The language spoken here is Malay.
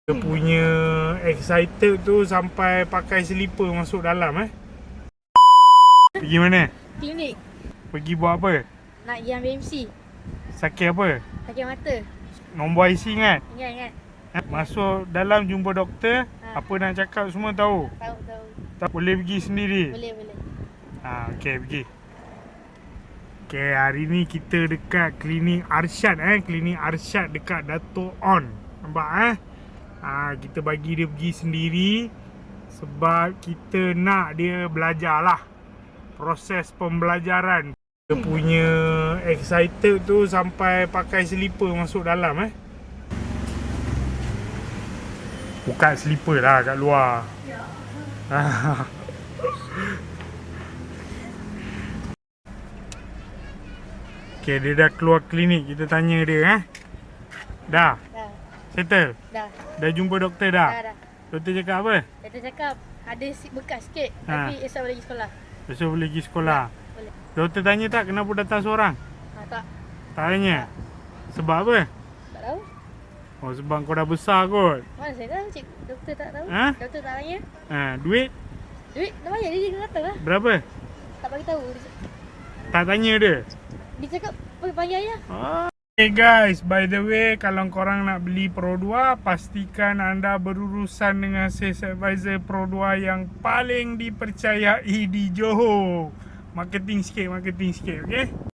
Dia punya excited tu sampai pakai slipper masuk dalam Pergi mana? Klinik. Pergi buat apa? Nak pergi ambil MC. Sakit apa? Sakit mata. Nombor IC ingat? Ingat. Masuk dalam jumpa doktor, apa nak cakap semua tahu? Tahu. Tak boleh pergi sendiri? Boleh. Okey, pergi. Okey, hari ni kita dekat klinik Arsyad klinik Arsyad dekat Dato' On. Nampak kita bagi dia pergi sendiri sebab kita nak dia belajar lah. Proses pembelajaran. Dia punya excited tu sampai pakai slipper masuk dalam Buka slipper lah kat luar. Okay, dia dah keluar klinik. Kita tanya dia Dah? Settle? Dah jumpa doktor dah? Dah. Doktor cakap apa? Doktor cakap ada bekas sikit tapi esok boleh pergi sekolah. Besok boleh pergi sekolah? Boleh. Doktor tanya tak kenapa datang seorang? Tak. Tak tanya? Sebab apa? Tak tahu. Oh, sebab kau dah besar kot. Mana saya tahu cik. Doktor tak tahu. Doktor tak tanya. Duit? Duit dah bayar dia datang lah. Berapa? Tak bagi tahu. Tak tanya dia? Dia cakap panggil ayah. Okay guys, by the way, kalau korang nak beli Pro 2, pastikan anda berurusan dengan sales advisor Pro 2 yang paling dipercayai di Johor. Marketing sikit, okay?